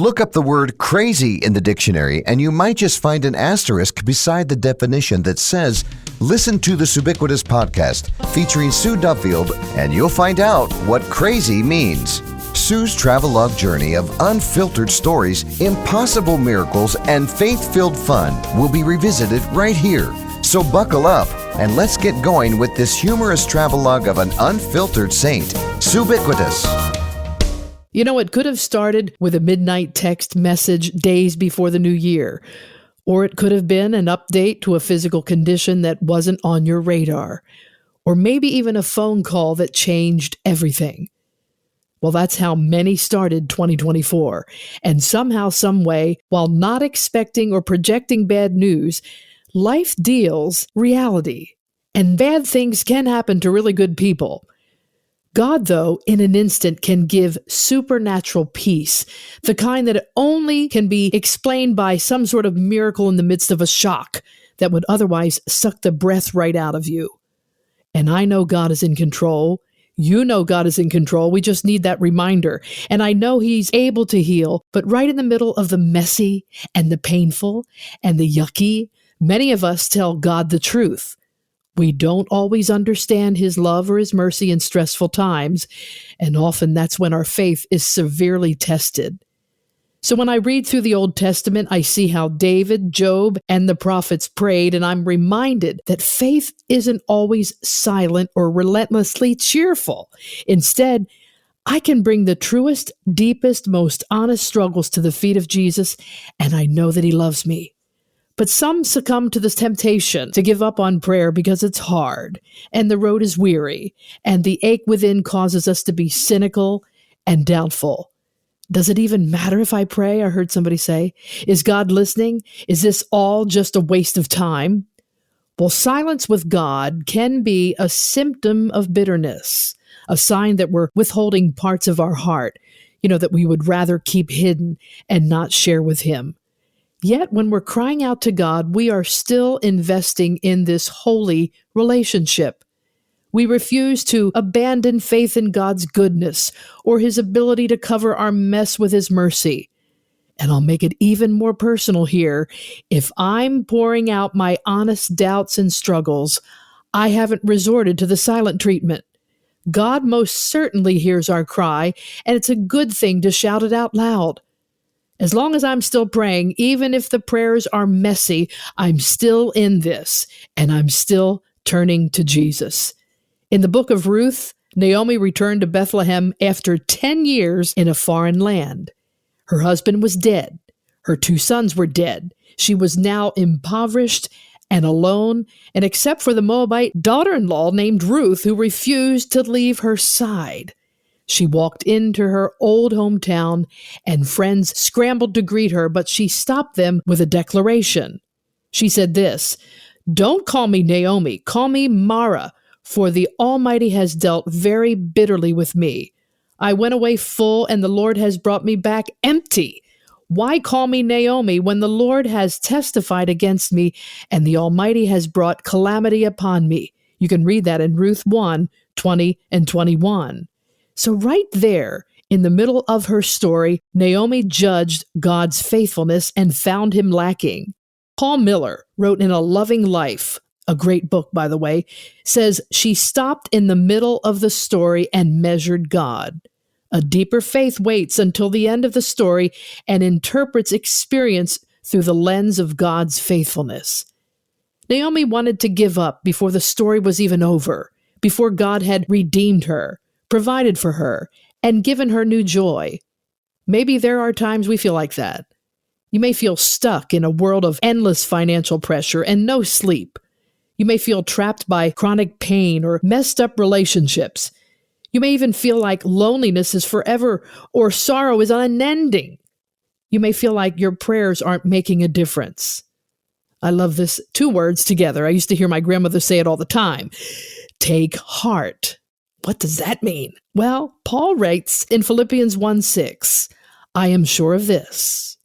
Look up the word crazy in the dictionary, and you might just find an asterisk beside the definition that says, listen to the Subiquitous podcast featuring Sue Duffield, and you'll find out what crazy means. Sue's travelogue journey of unfiltered stories, impossible miracles, and faith-filled fun will be revisited right here. So buckle up and let's get going with this humorous travelogue of an unfiltered saint, Subiquitous. You know, it could have started with a midnight text message days before the new year, or it could have been an update to a physical condition that wasn't on your radar, or maybe even a phone call that changed everything. Well, that's how many started 2024. And somehow, some way, while not expecting or projecting bad news, life deals reality. And bad things can happen to really good people. God, though, in an instant can give supernatural peace, the kind that only can be explained by some sort of miracle in the midst of a shock that would otherwise suck the breath right out of you. And I know God is in control. You know God is in control. We just need that reminder. And I know He's able to heal, but right in the middle of the messy and the painful and the yucky, many of us tell God the truth. We don't always understand His love or His mercy in stressful times, and often that's when our faith is severely tested. So when I read through the Old Testament, I see how David, Job, and the prophets prayed, and I'm reminded that faith isn't always silent or relentlessly cheerful. Instead, I can bring the truest, deepest, most honest struggles to the feet of Jesus, and I know that He loves me. But some succumb to this temptation to give up on prayer because it's hard, and the road is weary, and the ache within causes us to be cynical and doubtful. Does it even matter if I pray? I heard somebody say. Is God listening? Is this all just a waste of time? Well, silence with God can be a symptom of bitterness, a sign that we're withholding parts of our heart, that we would rather keep hidden and not share with Him. Yet when we're crying out to God, we are still investing in this holy relationship. We refuse to abandon faith in God's goodness or His ability to cover our mess with His mercy. And I'll make it even more personal here. If I'm pouring out my honest doubts and struggles, I haven't resorted to the silent treatment. God most certainly hears our cry, and it's a good thing to shout it out loud. As long as I'm still praying, even if the prayers are messy, I'm still in this, and I'm still turning to Jesus. In the book of Ruth, Naomi returned to Bethlehem after 10 years in a foreign land. Her husband was dead. Her 2 sons were dead. She was now impoverished and alone, and except for the Moabite daughter-in-law named Ruth, who refused to leave her side. She walked into her old hometown, and friends scrambled to greet her, but she stopped them with a declaration. She said this, "Don't call me Naomi, call me Mara, for the Almighty has dealt very bitterly with me. I went away full, and the Lord has brought me back empty. Why call me Naomi when the Lord has testified against me, and the Almighty has brought calamity upon me?" You can read that in Ruth 1, 20 and 21. So right there, in the middle of her story, Naomi judged God's faithfulness and found Him lacking. Paul Miller wrote in A Loving Life, a great book, by the way, says she stopped in the middle of the story and measured God. A deeper faith waits until the end of the story and interprets experience through the lens of God's faithfulness. Naomi wanted to give up before the story was even over, before God had redeemed her, provided for her, and given her new joy. Maybe there are times we feel like that. You may feel stuck in a world of endless financial pressure and no sleep. You may feel trapped by chronic pain or messed up relationships. You may even feel like loneliness is forever or sorrow is unending. You may feel like your prayers aren't making a difference. I love this 2 words together. I used to hear my grandmother say it all the time. Take heart. What does that mean? Well, Paul writes in Philippians 1:6, "I am sure of this,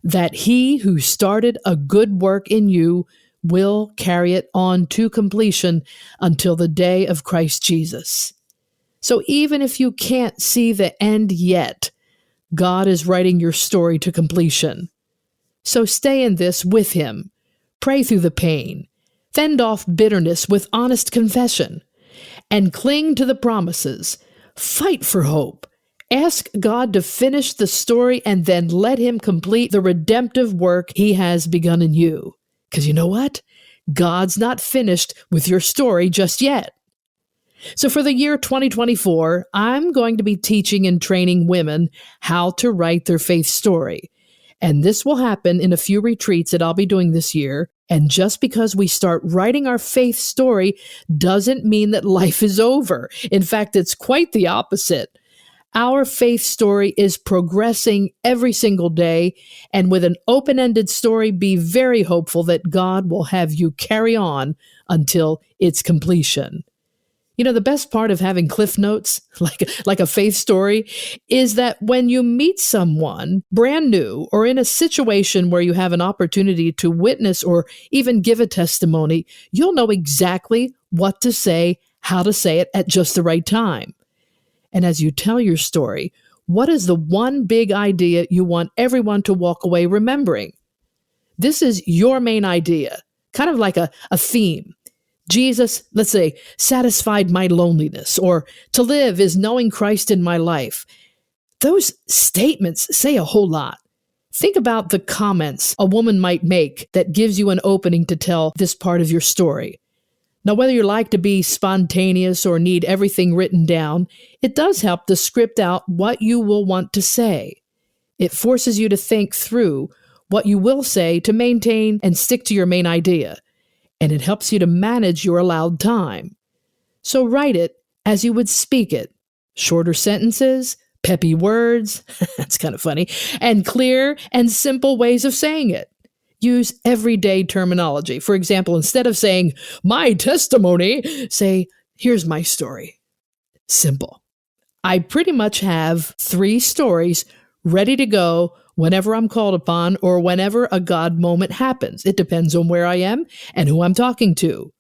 that He who started a good work in you will carry it on to completion until the day of Christ Jesus." So even if you can't see the end yet, God is writing your story to completion. So stay in this with Him. Pray through the pain. Fend off bitterness with honest confession. And cling to the promises. Fight for hope. Ask God to finish the story and then let Him complete the redemptive work He has begun in you. Because you know what? God's not finished with your story just yet. So for the year 2024, I'm going to be teaching and training women how to write their faith story. And this will happen in a few retreats that I'll be doing this year. And just because we start writing our faith story doesn't mean that life is over. In fact, it's quite the opposite. Our faith story is progressing every single day. And with an open-ended story, be very hopeful that God will have you carry on until its completion. You know, the best part of having cliff notes, like a faith story, is that when you meet someone brand new or in a situation where you have an opportunity to witness or even give a testimony, you'll know exactly what to say, how to say it at just the right time. And as you tell your story, what is the one big idea you want everyone to walk away remembering? This is your main idea, kind of like a theme. Jesus, let's say, satisfied my loneliness, or to live is knowing Christ in my life. Those statements say a whole lot. Think about the comments a woman might make that gives you an opening to tell this part of your story. Now, whether you like to be spontaneous or need everything written down, it does help to script out what you will want to say. It forces you to think through what you will say to maintain and stick to your main idea. And it helps you to manage your allowed time. So write it as you would speak it. Shorter sentences, peppy words, that's kind of funny, and clear and simple ways of saying it. Use everyday terminology. For example, instead of saying, my testimony, say, here's my story. Simple. I pretty much have 3 stories ready to go whenever I'm called upon or whenever a God moment happens. It depends on where I am and who I'm talking to.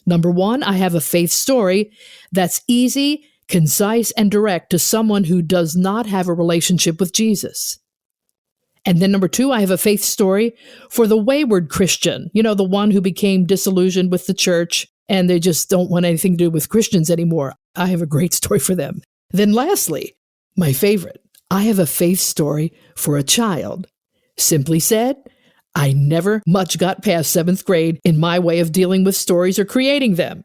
Number 1, I have a faith story that's easy, concise, and direct to someone who does not have a relationship with Jesus. And then number 2, I have a faith story for the wayward Christian, you know, the one who became disillusioned with the church and they just don't want anything to do with Christians anymore. I have a great story for them. Then lastly, my favorite, I have a faith story for a child. Simply said, I never much got past 7th grade in my way of dealing with stories or creating them.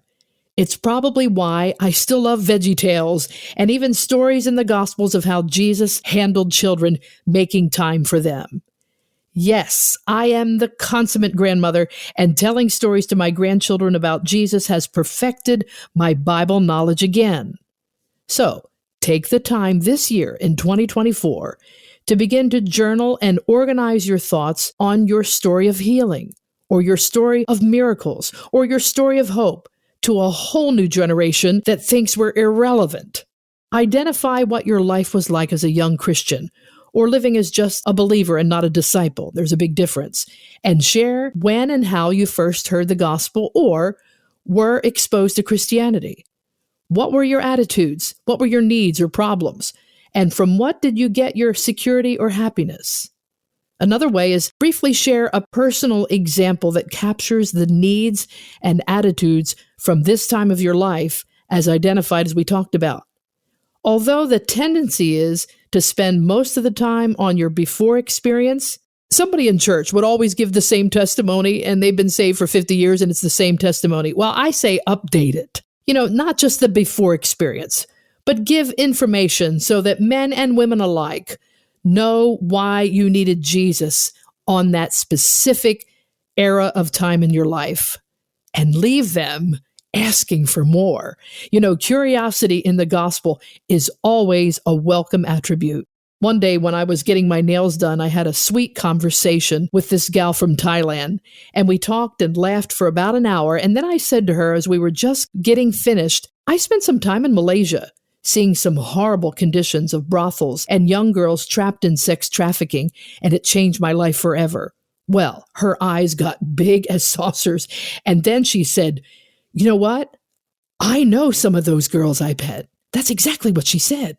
It's probably why I still love Veggie Tales and even stories in the Gospels of how Jesus handled children, making time for them. Yes, I am the consummate grandmother, and telling stories to my grandchildren about Jesus has perfected my Bible knowledge again. So, take the time this year in 2024 to begin to journal and organize your thoughts on your story of healing, or your story of miracles, or your story of hope to a whole new generation that thinks we're irrelevant. Identify what your life was like as a young Christian, or living as just a believer and not a disciple. There's a big difference. And share when and how you first heard the gospel or were exposed to Christianity. What were your attitudes? What were your needs or problems? And from what did you get your security or happiness? Another way is briefly share a personal example that captures the needs and attitudes from this time of your life as identified as we talked about. Although the tendency is to spend most of the time on your before experience, somebody in church would always give the same testimony and they've been saved for 50 years and it's the same testimony. Well, I say update it. You know, not just the before experience, but give information so that men and women alike know why you needed Jesus on that specific era of time in your life and leave them asking for more. You know, curiosity in the gospel is always a welcome attribute. One day when I was getting my nails done, I had a sweet conversation with this gal from Thailand, and we talked and laughed for about an hour. And then I said to her, as we were just getting finished, I spent some time in Malaysia, seeing some horrible conditions of brothels and young girls trapped in sex trafficking, and it changed my life forever. Well, her eyes got big as saucers, and then she said, you know what? I know some of those girls, I bet. That's exactly what she said.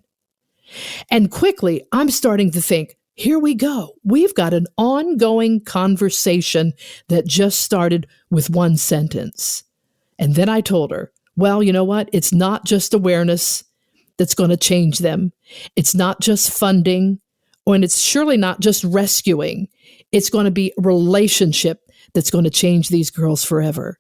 And quickly, I'm starting to think, here we go. We've got an ongoing conversation that just started with one sentence. And then I told her, well, you know what? It's not just awareness that's going to change them. It's not just funding, and it's surely not just rescuing. It's going to be a relationship that's going to change these girls forever.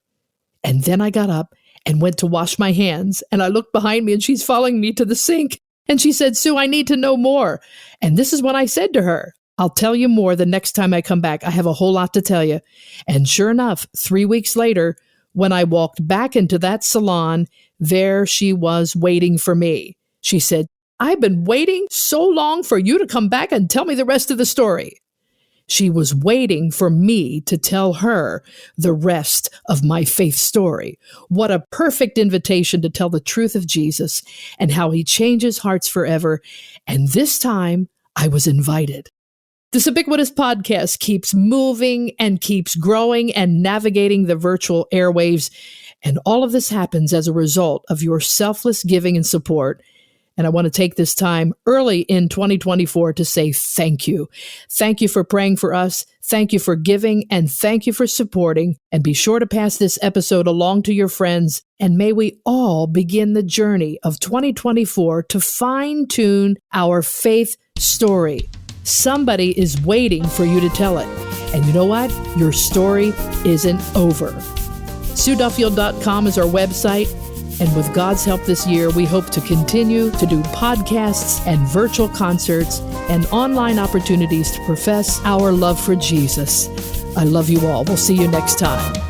And then I got up and went to wash my hands, and I looked behind me, and she's following me to the sink. And she said, Sue, I need to know more. And this is what I said to her. I'll tell you more the next time I come back. I have a whole lot to tell you. And sure enough, 3 weeks later, when I walked back into that salon, there she was waiting for me. She said, I've been waiting so long for you to come back and tell me the rest of the story. She was waiting for me to tell her the rest of my faith story. What a perfect invitation to tell the truth of Jesus and how he changes hearts forever. And this time, I was invited. The Ubiquitous Podcast keeps moving and keeps growing and navigating the virtual airwaves. And all of this happens as a result of your selfless giving and support. And I want to take this time early in 2024 to say thank you. Thank you for praying for us. Thank you for giving, and thank you for supporting. And be sure to pass this episode along to your friends. And may we all begin the journey of 2024 to fine-tune our faith story. Somebody is waiting for you to tell it. And you know what? Your story isn't over. SueDuffield.com is our website. And with God's help this year, we hope to continue to do podcasts and virtual concerts and online opportunities to profess our love for Jesus. I love you all. We'll see you next time.